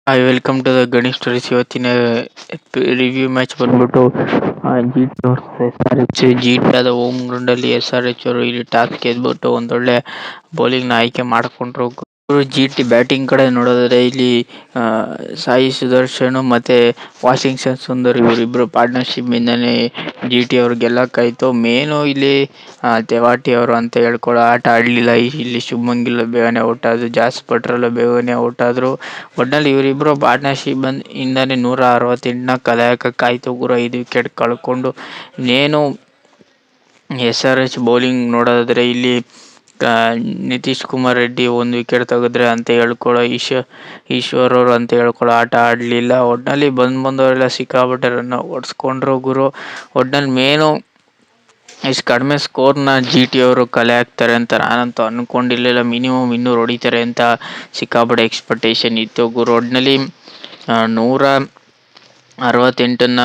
Hi welcome to the Ganesh stories. ಇವತ್ತಿನ review match ಬಂದ್ಬಿಟ್ಟು G T versus S R H. G T ಆದ home ಗ್ರೌಂಡಲ್ಲಿ S R H ಅವರು ಇಲ್ಲಿ toss ಗೆದ್ಬಿಟ್ಟು ಒಂದೊಳ್ಳೆ ಬೌಲಿಂಗ್ನ ಆಯ್ಕೆ ಮಾಡಿಕೊಂಡ್ರು. ಜಿ ಟಿ ಬ್ಯಾಟಿಂಗ್ ಕಡೆ ನೋಡೋದಾದ್ರೆ ಇಲ್ಲಿ ಸಾಯಿ ಸುದರ್ಶನ್ ಮತ್ತೆ ವಾಷಿಂಗ್ಟನ್ ಸುಂದರ್ ಇವರಿಬ್ರು ಪಾರ್ಟ್ನರ್ಶಿಪ್ ಇಂದಾನೆ ಜಿ ಟಿ ಅವ್ರು ಗೆಲ್ಲಕ್ಕಾಯ್ತು. ಮೇನು ಇಲ್ಲಿ ತೆವಾಟಿ ಅವರು ಅಂತ ಹೇಳ್ಕೊಳ್ಳೋ ಆಟ ಆಡಲಿಲ್ಲ. ಇಲ್ಲಿ ಶುಭ್ಮನ್ ಗಿಲ್ ಬೇಗನೆ ಔಟ್ ಆದ್ರು, ಜಾಸ್ ಬಟ್ರರ್ ಬೇಗನೆ ಔಟ್ ಆದ್ರು. ಒಟ್ನಲ್ಲಿ ಇವರಿಬ್ರು ಪಾರ್ಟ್ನರ್ಶಿಪ್ ಇಂದಾನೆ 168ನ ಕಲೆಹಾಕಕ್ಕಾಯ್ತು ಗುರು. 5 ವಿಕೆಟ್ ಕಳ್ಕೊಂಡು ಇನ್ನೇನು ಎಸ್ ಆರ್ ಎಚ್ ಬೌಲಿಂಗ್ ನೋಡೋದಾದ್ರೆ ಇಲ್ಲಿ ನಿತೀಶ್ ಕುಮಾರ್ ರೆಡ್ಡಿ 1 ವಿಕೆಟ್ ತೆಗೆದ್ರೆ ಅಂತ ಹೇಳ್ಕೊಳ್ಳೋ ಈಶ್ವರ್ ಅವರು ಅಂತ ಹೇಳ್ಕೊಳ್ಳೋ ಆಟ ಆಡಲಿಲ್ಲ. ಒಟ್ನಲ್ಲಿ ಬಂದವರೆಲ್ಲ ಸಿಕ್ಕಾಪಟ್ಟೆ ರನ್ ಹೊಡ್ಸ್ಕೊಂಡ್ರು ಗುರು. ಒಟ್ನಲ್ಲಿ ಮೇನು ಇಷ್ಟು ಕಡಿಮೆ ಸ್ಕೋರ್ನ ಜಿ ಟಿ ಅವರು ಕಲೆ ಹಾಕ್ತಾರೆ ಅಂತ ನಾನಂತೂ ಅಂದ್ಕೊಂಡಿರಲಿಲ್ಲ. ಮಿನಿಮಮ್ 200 ಹೊಡಿತಾರೆ ಅಂತ ಸಿಕ್ಕಾಪಟ್ಟೆ ಎಕ್ಸ್ಪೆಕ್ಟೇಷನ್ ಇತ್ತು ಗುರು. ಒಟ್ನಲ್ಲಿ 168ನ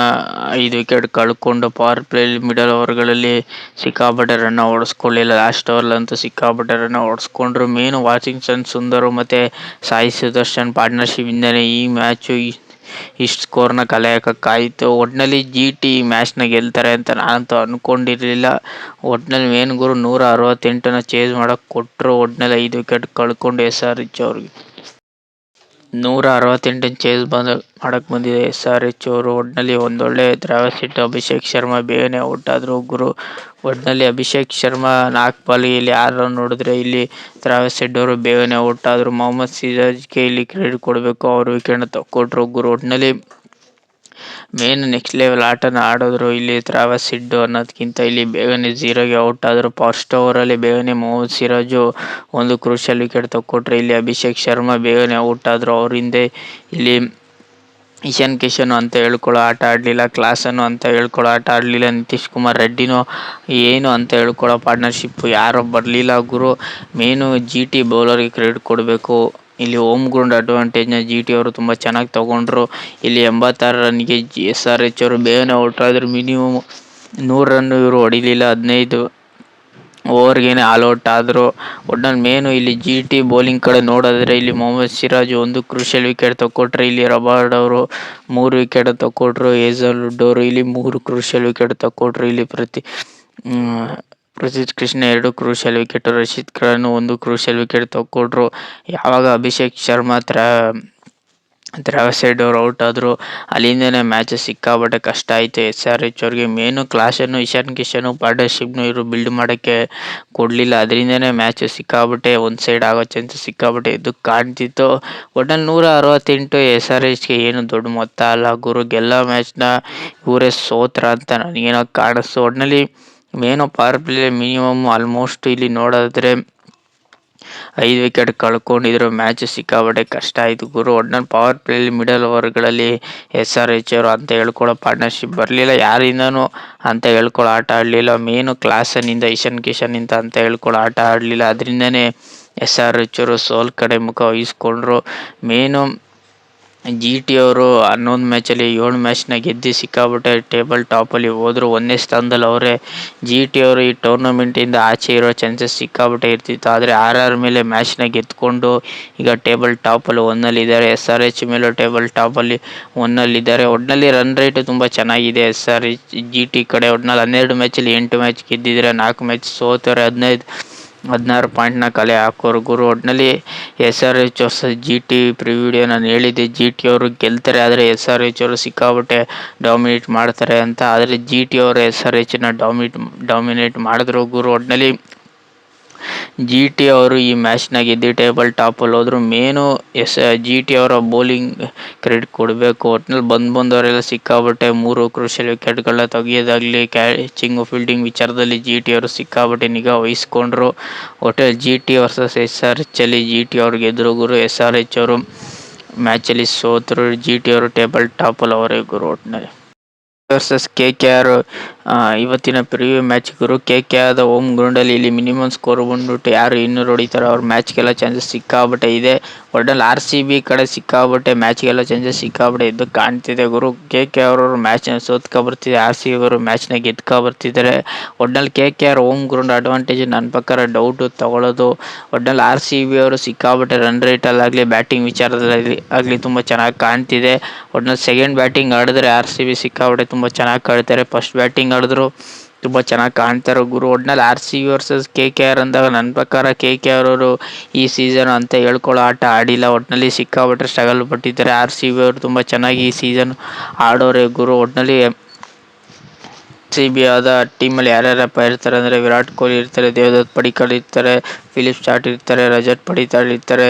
5 ವಿಕೆಟ್ ಕಳ್ಕೊಂಡು ಪವರ್ ಪ್ಲೇ ಮಿಡಲ್ ಓವರ್ಗಳಲ್ಲಿ ಸಿಕ್ಕಾಪಟ್ಟೆ ರನ್ನ ಹೊಡೆಸ್ಕೊಳ್ಳಿಲ್ಲ. ಲಾಸ್ಟ್ ಓವರ್ಲಂತೂ ಸಿಕ್ಕಾಪಟ್ಟೆ ರನ್ನ ಹೊಡೆಸ್ಕೊಂಡ್ರು. ಮೇನು ವಾಷಿಂಗ್ಟನ್ ಸುಂದರ್ ಮತ್ತು ಸಾಯಿ ಸುದರ್ಶನ್ ಪಾರ್ಟ್ನರ್ಶಿಪ್ ಇಂದನೇ ಈ ಮ್ಯಾಚು ಇಷ್ಟು ಸ್ಕೋರ್ನ ಕಲೆ ಹಾಕಕ್ಕಾಯಿತು. ಒಟ್ನಲ್ಲಿ ಜಿ ಟಿ ಮ್ಯಾಚ್ನ ಗೆಲ್ತಾರೆ ಅಂತ ನಾನಂತೂ ಅಂದ್ಕೊಂಡಿರಲಿಲ್ಲ. ಒಟ್ನಲ್ಲಿ ಮೇನ್ ಗುರು 168ನ ಚೇಸ್ ಮಾಡೋಕ್ಕೆ ಕೊಟ್ಟರು. ಒಟ್ನಲ್ಲಿ 5 ವಿಕೆಟ್ ಕಳ್ಕೊಂಡು ಎಸ್ ಆರ್ ಎಚ್ ಅವ್ರಿಗೆ 168ನ ಚೇಸ್ ಮಾಡಕ್ಕೆ ಬಂದಿದೆ ಎಸ್ ಆರ್ ಎಚ್ ಅವರು. ಒಟ್ನಲ್ಲಿ ಒಂದೊಳ್ಳೆ ಟ್ರಾವೆಲ್ ಸಿಟ್ ಅಭಿಷೇಕ್ ಶರ್ಮಾ ಬೇಗನೆ ಔಟ್ ಆದರು ಗುರು. ಒಟ್ನಲ್ಲಿ ಅಭಿಷೇಕ್ ಶರ್ಮಾ 4 ಬಾಲ್ಗೆ ಇಲ್ಲಿ 6 ರನ್ ನೋಡಿದ್ರೆ ಇಲ್ಲಿ ಟ್ರಾವೆಲ್ ಸಿಟ್ ಅವರು ಬೇಗನೆ ಔಟ್ ಆದರು. ಮೊಹಮ್ಮದ್ ಸಿರಾಜ್ಗೆ ಇಲ್ಲಿ ಕ್ರೆಡಿಟ್ ಕೊಡಬೇಕು, ಅವರು ವಿಕೆಟ್ನ ತಕ್ಕೊಟ್ರು ಗುರು. ಒಟ್ನಲ್ಲಿ ಮೇನ್ ನೆಕ್ಸ್ಟ್ ಲೆವೆಲ್ ಆಟನ ಆಡಿದ್ರು ಇಲ್ಲಿ ಟ್ರಾವೆಲ್ ಸಿಡ್ ಅನ್ನೋದಕ್ಕಿಂತ ಇಲ್ಲಿ ಬೇಗನೆ 0ಗೆ ಔಟ್ ಆದರು. ಫಸ್ಟ್ ಓವರಲ್ಲಿ ಬೇಗನೆ ಮೊಹಮ್ಮದ್ ಸಿರಾಜು ಒಂದು ಕ್ರೂಷಿಯಲ್ ವಿಕೆಟ್ ತಕ್ಕೊಟ್ರೆ ಇಲ್ಲಿ ಅಭಿಷೇಕ್ ಶರ್ಮಾ ಬೇಗನೆ ಔಟ್ ಆದರು. ಅವರಿಂದ ಇಲ್ಲಿ ಇಶಾನ್ ಕಿಶನ್ ಅಂತ ಹೇಳ್ಕೊಳ್ಳೋ ಆಟ ಆಡಲಿಲ್ಲ, ಕ್ಲಾಸನ್ನು ಅಂತ ಹೇಳ್ಕೊಳ್ಳೋ ಆಟ ಆಡಲಿಲ್ಲ, ನಿತೀಶ್ ಕುಮಾರ್ ರೆಡ್ಡಿನೂ ಏನು ಅಂತ ಹೇಳ್ಕೊಳ್ಳೋ ಪಾರ್ಟ್ನರ್ಶಿಪ್ ಯಾರೋ ಬರಲಿಲ್ಲ ಗುರು. ಮೇನು ಜಿ ಟಿ ಬೌಲರ್ಗೆ ಕ್ರೆಡಿಟ್ ಕೊಡಬೇಕು. ಇಲ್ಲಿ ಹೋಮ್ ಗ್ರೌಂಡ್ ಅಡ್ವಾಂಟೇಜ್ನ ಜಿ ಟಿ ಅವರು ತುಂಬ ಚೆನ್ನಾಗಿ ತೊಗೊಂಡ್ರು. ಇಲ್ಲಿ 86 ರನ್ಗೆ ಎಸ್ ಆರ್ ಎಚ್ ಅವರು ಬೇಗನೆ ಔಟ್ ಆದರು. ಮಿನಿಮಮ್ 100 ರನ್ ಇವರು ಹೊಡಿಲಿಲ್ಲ, 15 ಓವರ್ಗೇನೆ ಆಲ್ ಔಟ್ ಆದರು. ಒಟ್ನಲ್ಲಿ ಮೇನು ಇಲ್ಲಿ ಜಿ ಟಿ ಬೌಲಿಂಗ್ ಕಡೆ ನೋಡಿದ್ರೆ ಇಲ್ಲಿ ಮೊಹಮ್ಮದ್ ಸಿರಾಜ್ ಒಂದು ಕ್ರೂಷಿಯಲ್ ವಿಕೆಟ್ ತಕ್ಕೊಟ್ರೆ ಇಲ್ಲಿ ರಬಾರ್ಡ್ ಅವರು 3 ವಿಕೆಟ್ ತಕ್ಕೊಟ್ರು. ಹೇಜಲ್ವುಡ್ ಅವರು ಇಲ್ಲಿ 3 ಕ್ರೂಷಿಯಲ್ ವಿಕೆಟ್ ತಕ್ಕೊಟ್ರು. ಇಲ್ಲಿ Prasidh Krishna 2 crucial wicket, Rashid Khan 1 crucial wicket ತಕ್ಕೊಟ್ರು. ಯಾವಾಗ ಅಭಿಷೇಕ್ ಶರ್ಮಾ ಸೈಡ್ ಅವರು ಔಟ್ ಆದರು ಅಲ್ಲಿಂದನೇ ಮ್ಯಾಚ್ ಸಿಕ್ಕಾಪಟ್ಟೆ ಕಷ್ಟ ಆಯಿತು ಎಸ್ ಆರ್ ಎಚ್ ಅವ್ರಿಗೆ. ಮೇನು ಕ್ಲಾಸನ್ನು ಇಶಾನ್ ಕಿಶನ್ ಪಾರ್ಟ್ನರ್ಶಿಪ್ನು ಇವರು ಬಿಲ್ಡ್ ಮಾಡೋಕ್ಕೆ ಕೊಡಲಿಲ್ಲ. ಅದರಿಂದನೇ ಮ್ಯಾಚ್ ಸಿಕ್ಕಾಪಟ್ಟೆ ಒಂದು ಸೈಡ್ ಆಗೋ ಚಾನ್ಸ್ ಸಿಕ್ಕಾಪಟ್ಟೆ ಎದ್ದು ಕಾಣ್ತಿತ್ತು. ಒಟ್ನಲ್ಲಿ 168 ಎಸ್ ಆರ್ ಎಚ್ಗೆ ಏನು ದೊಡ್ಡ ಮೊತ್ತ ಅಲ್ಲ ಗುರು. ಗೆಲ್ಲ ಮ್ಯಾಚ್ನ ಇವರೇ ಸೋತ್ರ ಅಂತ ನನಗೇನೋ ಕಾಣಿಸ್ತು. ಒಟ್ನಲ್ಲಿ main power play minimum almost ಇಲ್ಲಿ ನೋಡೋದಾದ್ರೆ 5 ವಿಕೆಟ್ ಕಳ್ಕೊಂಡಿದ್ರು. ಮ್ಯಾಚ್ ಸಿಕ್ಕಾಪಟ್ಟೆ ಕಷ್ಟ ಆಯಿತು ಗುರು. ಒಟ್ನಲ್ಲಿ ಪವರ್ ಪ್ಲೇ ಮಿಡಲ್ ಓವರ್ಗಳಲ್ಲಿ ಎಸ್ ಆರ್ ಎಚ್ ಅವರು ಅಂತ ಹೇಳ್ಕೊಳ್ಳೋ ಪಾರ್ಟ್ನರ್ಶಿಪ್ ಬರಲಿಲ್ಲ, ಯಾರಿಂದನೂ ಅಂತ ಹೇಳ್ಕೊಳ್ಳೋ ಆಟ ಆಡಲಿಲ್ಲ. ಮೇನು ಕ್ಲಾಸನ್ನಿಂದ ಇಶಾನ್ ಕಿಶನ್ನಿಂದ ಅಂತ ಹೇಳ್ಕೊಳ್ಳೋ ಆಟ ಆಡಲಿಲ್ಲ. ಅದರಿಂದನೇ ಎಸ್ ಆರ್ ಎಚ್ ಅವರು ಸೋಲ್ ಕಡೆ ಮುಖ ವಹಿಸ್ಕೊಂಡ್ರು. ಮೇನು ಜಿ ಟಿ ಅವರು 11 ಮ್ಯಾಚಲ್ಲಿ 7 ಮ್ಯಾಚ್ನ ಗೆದ್ದು ಸಿಕ್ಕಾಪಟ್ಟೆ ಟೇಬಲ್ ಟಾಪಲ್ಲಿ ಹೋದರು. 1ನೇ ಸ್ಥಾನದಲ್ಲಿ ಅವರೇ. ಜಿ ಟಿ ಅವರು ಈ ಟೂರ್ನಮೆಂಟಿಂದ ಆಚೆ ಇರೋ ಚಾನ್ಸಸ್ ಸಿಕ್ಕಾಪಟ್ಟೆ ಇರ್ತಿತ್ತು. ಆದರೆ RR ಮೇಲೆ ಮ್ಯಾಚ್ನ ಗೆದ್ದುಕೊಂಡು ಈಗ ಟೇಬಲ್ ಟಾಪಲ್ಲಿ 1ನಲ್ಲಿದ್ದಾರೆ. ಎಸ್ ಆರ್ ಎಚ್ ಮೇಲೂ ಟೇಬಲ್ ಟಾಪಲ್ಲಿ 1ನಲ್ಲಿದ್ದಾರೆ. ಒಟ್ನಲ್ಲಿ ರನ್ ರೇಟ್ ತುಂಬ ಚೆನ್ನಾಗಿದೆ S R H G T ಕಡೆ. ಒಟ್ನಲ್ಲಿ 12 ಮ್ಯಾಚಲ್ಲಿ 8 ಮ್ಯಾಚ್ ಗೆದ್ದಿದ್ದಾರೆ, 4 ಮ್ಯಾಚ್ ಸೋತವ್ರೆ, 16 ಪಾಯಿಂಟ್ನ ಕಲೆ ಹಾಕೋರು ಗುರು. ಒಟ್ನಲ್ಲಿ S R H versus G T pre video ನಾನು ಹೇಳಿದ್ದೆ, ಜಿ ಟಿ ಅವರು ಗೆಲ್ತಾರೆ, ಆದರೆ ಎಸ್ ಆರ್ ಎಚ್ ಅವರು ಸಿಕ್ಕಾಪಟ್ಟೆ ಡಾಮಿನೇಟ್ ಮಾಡ್ತಾರೆ ಅಂತ. ಆದರೆ ಜಿ ಟಿ ಅವರು ಎಸ್ ಆರ್ ಎಚ್ನ ಡಾಮಿನೇಟ್ ಮಾಡಿದ್ರು ಗುರು. ಒಟ್ನಲ್ಲಿ ಜಿ ಟಿ ಅವರು ಈ ಮ್ಯಾಚ್ನ ಗೆದ್ದು ಟೇಬಲ್ ಟಾಪಲ್ಲಿ ಹೋದ್ರು. ಮೇನು ಜಿ ಟಿ ಅವರ ಬೌಲಿಂಗ್ ಕ್ರೆಡಿಟ್ ಕೊಡಬೇಕು. ಒಟ್ನಲ್ಲಿ ಬಂದವರೆಲ್ಲ ಸಿಕ್ಕಾಪಟ್ಟೆ 3 ಕ್ರೂಷಿಯಲ್ ವಿಕೆಟ್ಗಳನ್ನ ತೆಗಿಯೋದಾಗಲಿ, ಕ್ಯಾಚಿಂಗ್ ಫೀಲ್ಡಿಂಗ್ ವಿಚಾರದಲ್ಲಿ ಜಿ ಟಿ ಅವರು ಸಿಕ್ಕಾಪಟ್ಟೆ ನಿಗಾ ವಹಿಸ್ಕೊಂಡ್ರು. ಒಟ್ಟಲ್ಲಿ G T versus S R H ಅಲ್ಲಿ ಜಿ ಟಿ ಅವ್ರಿಗೆ ಗೆದ್ರು ಗುರು. ಎಸ್ ಆರ್ ಎಚ್ ಅವರು ಮ್ಯಾಚಲ್ಲಿ ಸೋತರು. ಜಿ ಟಿ ಅವರು ಟೇಬಲ್ ಟಾಪಲ್ಲಿ ಅವರೇ ಗುರು. ಒಟ್ಟಿನಲ್ಲಿ ವರ್ಸಸ್ ಕೆ ಕೆ ಆರ್ ಇವತ್ತಿನ ಪ್ರಿವ್ಯೂ ಮ್ಯಾಚ್ ಗುರು KKRದ ಹೋಮ್ ಗ್ರೌಂಡಲ್ಲಿ ಇಲ್ಲಿ ಮಿನಿಮಮ್ ಸ್ಕೋರ್ ಬಂದ್ಬಿಟ್ಟು ಯಾರು 200 ಹೊಡಿತಾರೋ ಅವ್ರ ಮ್ಯಾಚ್ಗೆಲ್ಲ ಚಾನ್ಸಸ್ ಸಿಕ್ಕಾಬಟ್ಟೆ ಇದೆ. ಒಟ್ನಲ್ಲಿ RCB ಕಡೆ ಸಿಕ್ಕಾಬಟ್ಟೆ ಮ್ಯಾಚ್ಗೆಲ್ಲ ಚಾನ್ಸಸ್ ಸಿಕ್ಕಾಬಟ್ಟೆ ಎದ್ದು ಕಾಣ್ತಿದೆ ಗುರು. KKR ಅವರು ಮ್ಯಾಚ್ನ ಸೋತ್ಕೊ ಬರ್ತಿದೆ, RCB ಅವರು ಮ್ಯಾಚ್ನ ಗೆದ್ಕೊ ಬರ್ತಿದ್ದಾರೆ. ಒಟ್ನಲ್ಲಿ KKR ಹೋಮ್ ಗ್ರೌಂಡ್ ಅಡ್ವಾಂಟೇಜ್ ನನ್ನ ಪ್ರಕಾರ ಡೌಟು ತಗೊಳ್ಳೋದು. ಒಟ್ನಲ್ಲಿ RCB ಅವರು ಸಿಕ್ಕಾಬಟ್ಟೆ ರನ್ ರೇಟಲ್ಲಾಗಲಿ ಬ್ಯಾಟಿಂಗ್ ವಿಚಾರದಲ್ಲಿ ಆಗಲಿ ತುಂಬ ಚೆನ್ನಾಗಿ ಕಾಣ್ತಿದೆ. ಒಟ್ನಲ್ಲಿ ಸೆಕೆಂಡ್ ಬ್ಯಾಟಿಂಗ್ ಆಡಿದ್ರೆ RCB ಸಿಕ್ಕಾಬಟ್ಟೆ ತುಂಬ ಚೆನ್ನಾಗಿ ಕಾಡ್ತಾರೆ. ಫಸ್ಟ್ ಬ್ಯಾಟಿಂಗ್ ಆಡಿದ್ರು ತುಂಬ ಚೆನ್ನಾಗಿ ಕಾಣ್ತಾರೆ ಗುರು. ಒಟ್ನಲ್ಲಿ RCB ವರ್ಸಸ್ KKR ಅಂದಾಗ ನನ್ನ ಪ್ರಕಾರ KKR ಅವರು ಈ ಸೀಸನ್ ಅಂತ ಹೇಳ್ಕೊಳ್ಳೋ ಆಟ ಆಡಿಲ್ಲ. ಒಟ್ನಲ್ಲಿ ಸಿಕ್ಕಾಬಟ್ಟೆ ಸ್ಟ್ರಗಲ್ ಪಟ್ಟಿದ್ದಾರೆ. RCB ಅವರು ತುಂಬ ಚೆನ್ನಾಗಿ ಈ ಸೀಸನ್ ಆಡೋರೆ ಗುರು. ಒಟ್ನಲ್ಲಿ RCB ಆದ ಟೀಮಲ್ಲಿ ಯಾರ್ಯಾರಪ್ಪ ಇರ್ತಾರೆ ಅಂದರೆ ವಿರಾಟ್ ಕೊಹ್ಲಿ ಇರ್ತಾರೆ, ದೇವದತ್ ಪಡಿಕ್ಕಲ್ ಇರ್ತಾರೆ, ಫಿಲಿಪ್ ಸ್ಟಾರ್ಕ್ ಇರ್ತಾರೆ, ರಜತ್ ಪಡಿತಾಲ್ ಇರ್ತಾರೆ,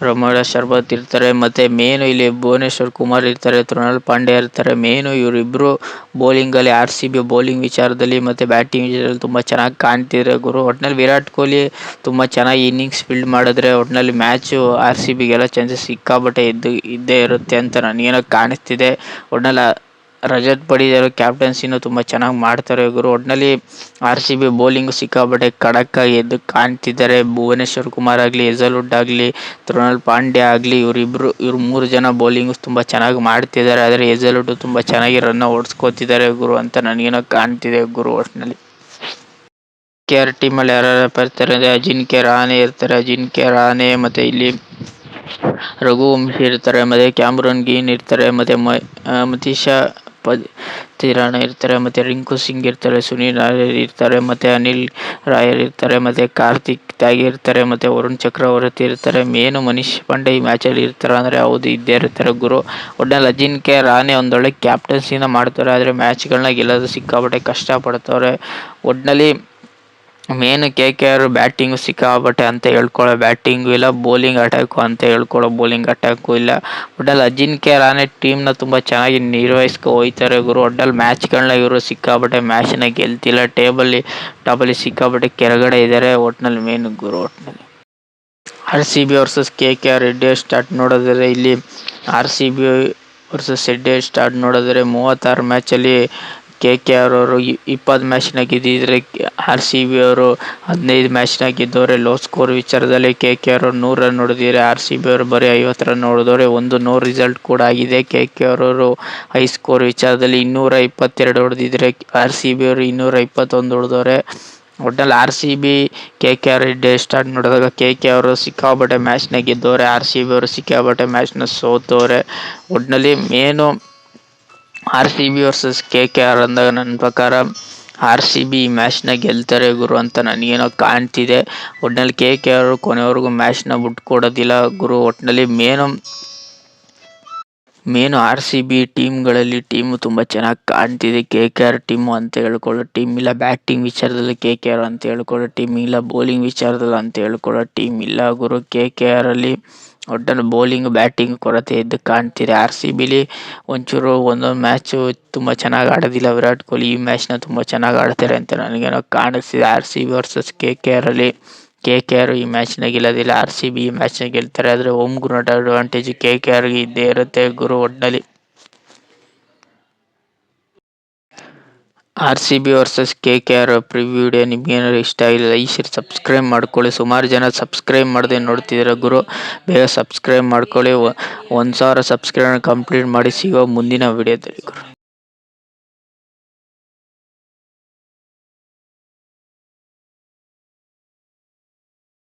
ರಮೀಳಾ ಶರ್ಬತ್ ಇರ್ತಾರೆ, ಮತ್ತು ಮೇನು ಇಲ್ಲಿ ಭುವನೇಶ್ವರ್ ಕುಮಾರ್ ಇರ್ತಾರೆ, ಕೃಣಾಲ್ ಪಾಂಡ್ಯ ಇರ್ತಾರೆ. ಮೇನು ಇವರಿಬ್ಬರು ಬೌಲಿಂಗಲ್ಲಿ RCB ಬೌಲಿಂಗ್ ವಿಚಾರದಲ್ಲಿ ಮತ್ತು ಬ್ಯಾಟಿಂಗ್ ವಿಚಾರದಲ್ಲಿ ತುಂಬ ಚೆನ್ನಾಗಿ ಕಾಣ್ತಿದ್ದಾರೆ ಗುರು. ಒಟ್ನಲ್ಲಿ ವಿರಾಟ್ ಕೊಹ್ಲಿ ತುಂಬ ಚೆನ್ನಾಗಿ ಇನ್ನಿಂಗ್ಸ್ ಬಿಲ್ಡ್ ಮಾಡಿದ್ರೆ ಒಟ್ನಲ್ಲಿ ಮ್ಯಾಚು RCBಗೆಲ್ಲ ಚಾನ್ಸಸ್ ಸಿಕ್ಕಾಬಟ್ಟೆ ಇದ್ದೇ ಇರುತ್ತೆ ಅಂತ ನನಗೇನೋ ಕಾಣಿಸ್ತಿದೆ. ಒಟ್ನಲ್ಲಿ ರಜತ್ ಪಡಿದಾರ್ ಕ್ಯಾಪ್ಟನ್ಸಿನೂ ತುಂಬ ಚೆನ್ನಾಗಿ ಮಾಡ್ತಾರೆ ಗುರು. ಒಟ್ನಲ್ಲಿ RCB ಬೌಲಿಂಗು ಸಿಕ್ಕಾಬಟ್ಟೆ ಖಡಕ್ಕಾಗಿ ಎದ್ದು ಕಾಣ್ತಿದ್ದಾರೆ. ಭುವನೇಶ್ವರ್ ಕುಮಾರ್ ಆಗಲಿ, ಹೆಜಲ್ವುಡ್ ಆಗಲಿ, ಕೃಣಾಲ್ ಪಾಂಡ್ಯ ಆಗಲಿ, ಇವ್ರು 3 ಜನ ಬೌಲಿಂಗು ತುಂಬ ಚೆನ್ನಾಗಿ ಮಾಡ್ತಿದ್ದಾರೆ. ಆದರೆ ಹೆಜಲ್ವುಡ್ ತುಂಬ ಚೆನ್ನಾಗಿ ರನ್ನ ಓಡಿಸ್ಕೋತಿದ್ದಾರೆ ಗುರು ಅಂತ ನನಗೇನೋ ಕಾಣ್ತಿದೆ ಗುರು. ಒಟ್ಟಿನಲ್ಲಿ KKR ಟೀಮಲ್ಲಿ ಯಾರ್ಯಾರಪ್ಪ ಇರ್ತಾರೆ ಅಂದರೆ ಅಜಿಂಕ್ಯ ರಹಾನೆ ಮತ್ತು ಇಲ್ಲಿ ರಘುವಂಶಿ ಇರ್ತಾರೆ, ಮತ್ತು ಕ್ಯಾಮ್ರನ್ ಗ್ರೀನ್ ಇರ್ತಾರೆ, ಮತ್ತು ಮತೀಶಾ ತಿರಾನ ಇರ್ತಾರೆ, ಮತ್ತು ರಿಂಕು ಸಿಂಗ್ ಇರ್ತಾರೆ, ಸುನಿಲ್ ನಾರಾಯಣ್ ಇರ್ತಾರೆ, ಮತ್ತು ಅನಿಲ್ ರಾಯರ್ ಇರ್ತಾರೆ, ಮತ್ತು ಕಾರ್ತಿಕ್ ತ್ಯಾಗಿ ಇರ್ತಾರೆ, ಮತ್ತು ವರುಣ್ ಚಕ್ರವರ್ತಿ ಇರ್ತಾರೆ. ಮೇನು ಮನೀಶ್ ಪಾಂಡೆ ಈ ಮ್ಯಾಚಲ್ಲಿ ಇರ್ತಾರೆ ಅಂದರೆ ಹೌದು ಇದ್ದೇ ಇರ್ತಾರೆ ಗುರು. ಒಟ್ನಲ್ಲಿ ಅಜಿಂಕ್ಯ ರಹಾನೆ ಒಂದೊಳ್ಳೆ ಕ್ಯಾಪ್ಟನ್ಸಿನ ಮಾಡ್ತಾರೆ, ಆದರೆ ಮ್ಯಾಚ್ಗಳನ್ನ ಗೆಲ್ಲೋದು ಸಿಕ್ಕಾಬಟ್ಟೆ ಕಷ್ಟಪಡ್ತವ್ರೆ. ಒಟ್ನಲ್ಲಿ ಮೇನು KKR ಬ್ಯಾಟಿಂಗು ಸಿಕ್ಕಾಬಟ್ಟೆ ಅಂತ ಹೇಳ್ಕೊಳ್ಳೋ ಬ್ಯಾಟಿಂಗು ಇಲ್ಲ, ಬೌಲಿಂಗ್ ಅಟ್ಯಾಕು ಅಂತ ಹೇಳ್ಕೊಳ್ಳೋ ಬೌಲಿಂಗ್ ಅಟ್ಯಾಕು ಇಲ್ಲ. ಒಟ್ನಲ್ಲಿ ಅಜಿಂಕ್ಯ ರಹಾನೆ ಟೀಮ್ನ ತುಂಬ ಚೆನ್ನಾಗಿ ನಿರ್ವಹಿಸ್ಕೊ ಹೋಗ್ತಾರೆ ಗುರು. ಒಟ್ನಲ್ಲಿ ಮ್ಯಾಚ್ಗಳನ್ನ ಇವರು ಸಿಕ್ಕಾಬಟ್ಟೆ ಮ್ಯಾಚ್ನ ಗೆಲ್ತಿಲ್ಲ, ಟಾಪಲ್ಲಿ ಸಿಕ್ಕಾಬಟ್ಟೆ ಕೆಳಗಡೆ ಇದ್ದಾರೆ. ಒಟ್ನಲ್ಲಿ ಮೇನು ಗುರು. ಒಟ್ನಲ್ಲಿ RCB versus KKR head start ನೋಡಿದ್ರೆ ಇಲ್ಲಿ RCB ವರ್ಸಸ್ ಹೆಡ್ ಸ್ಟಾರ್ಟ್ ನೋಡಿದ್ರೆ 36 ಮ್ಯಾಚಲ್ಲಿ KKR ಅವರು 20 ಮ್ಯಾಚ್ನ ಗೆದ್ದಿದ್ರೆ RCB ಅವರು 15 ಮ್ಯಾಚ್ನ ಗೆದ್ದವ್ರೆ. ಲೋ ಸ್ಕೋರ್ ವಿಚಾರದಲ್ಲಿ KKR ಅವರು 100 ರನ್ ಹೊಡೆದಿದ್ದಾರೆ, RCB ಅವರು ಬರೀ 50 ರನ್ ಹೊಡೆದವ್ರೆ. ಒಂದು ನೋ ರಿಸಲ್ಟ್ ಕೂಡ ಆಗಿದೆ. KKR ಅವರು ಹೈ ಸ್ಕೋರ್ ವಿಚಾರದಲ್ಲಿ 222 ಹೊಡೆದಿದ್ರೆ RCB ಅವರು 221 ಹೊಡೆದವ್ರೆ. ಒಟ್ನಲ್ಲಿ RCB KKR ಹೆಡ್ ಸ್ಟಾರ್ಟ್ ನೋಡಿದಾಗ KKR ಅವರು ಸಿಕ್ಕಾಬಟ್ಟೆ ಮ್ಯಾಚ್ನ ಗೆದ್ದವ್ರೆ, RCB ಅವರು ಸಿಕ್ಕಾಬಟ್ಟೆ ಮ್ಯಾಚ್ನ ಸೋತವ್ರೆ. ಒಟ್ನಲ್ಲಿ ಮೇನು RCB ವರ್ಸಸ್ KKR ಅಂದಾಗ ನನ್ನ ಪ್ರಕಾರ RCB ಈ ಮ್ಯಾಚ್ನ ಗೆಲ್ತಾರೆ ಗುರು ಅಂತ ನನಗೇನೋ ಕಾಣ್ತಿದೆ. ಒಟ್ನಲ್ಲಿ KKR ಕೊನೆವರೆಗೂ ಮ್ಯಾಚ್ನ ಬಿಟ್ಕೊಡೋದಿಲ್ಲ ಗುರು. ಒಟ್ನಲ್ಲಿ ಮೇನು RCB ಟೀಮ್ಗಳಲ್ಲಿ ಟೀಮು ತುಂಬ ಚೆನ್ನಾಗಿ ಕಾಣ್ತಿದೆ. KKR ಟೀಮು ಅಂತ ಹೇಳ್ಕೊಳ್ಳೋ ಟೀಮ್ ಇಲ್ಲ, ಬ್ಯಾಟಿಂಗ್ ವಿಚಾರದಲ್ಲಿ KKR ಅಂತ ಹೇಳ್ಕೊಳ್ಳೋ ಟೀಮ್ ಇಲ್ಲ, ಬೌಲಿಂಗ್ ವಿಚಾರದಲ್ಲಿ ಅಂತ ಹೇಳ್ಕೊಳ್ಳೋ ಟೀಮ್ ಇಲ್ಲ ಗುರು. KKRಲ್ಲಿ ಒಟ್ಟಲ್ಲಿ ಬೌಲಿಂಗ್ ಬ್ಯಾಟಿಂಗ್ ಕೊರತೆ ಎದ್ದು ಕಾಣ್ತಿದೆ. RCBಲಿ ಒಂಚೂರು ಒಂದೊಂದು ಮ್ಯಾಚು ತುಂಬ ಚೆನ್ನಾಗಿ ಆಡೋದಿಲ್ಲ ವಿರಾಟ್ ಕೊಹ್ಲಿ. ಈ ಮ್ಯಾಚ್ನ ತುಂಬ ಚೆನ್ನಾಗಿ ಆಡ್ತಾರೆ ಅಂತ ನನಗೇನೋ ಕಾಣಿಸ್ತಿದೆ. RCB ವರ್ಸಸ್ KKRಲ್ಲಿ KKR ಈ ಮ್ಯಾಚ್ನ ಗೆಲ್ಲೋದಿಲ್ಲ, RCB ಈ ಮ್ಯಾಚ್ನ ಗೆಲ್ತಾರೆ. ಆದರೆ ಹೋಮ್ ಗ್ರೌಂಡ್ ಅಡ್ವಾಂಟೇಜ್ KKRಗೆ ಇದ್ದೇ ಇರುತ್ತೆ ಗುರು. ಒಟ್ನಲ್ಲಿ RCB versus KKR preview video ನಿಮ್ಗೇನಾದ್ರು ಇಷ್ಟ ಆಗಿಲ್ಲ ಈ ಸರಿ ಸಬ್ಸ್ಕ್ರೈಬ್ ಮಾಡ್ಕೊಳ್ಳಿ. ಸುಮಾರು ಜನ ಸಬ್ಸ್ಕ್ರೈಬ್ ಮಾಡದೆ ನೋಡ್ತಿದ್ದೀರ ಗುರು, ಬೇಗ ಸಬ್ಸ್ಕ್ರೈಬ್ ಮಾಡ್ಕೊಳ್ಳಿ. 1000 ಸಬ್ಸ್ಕ್ರೈಬ್ ಕಂಪ್ಲೀಟ್ ಮಾಡಿ. ಸಿಗೋ ಮುಂದಿನ ವಿಡಿಯೋದಲ್ಲಿ ಗುರು.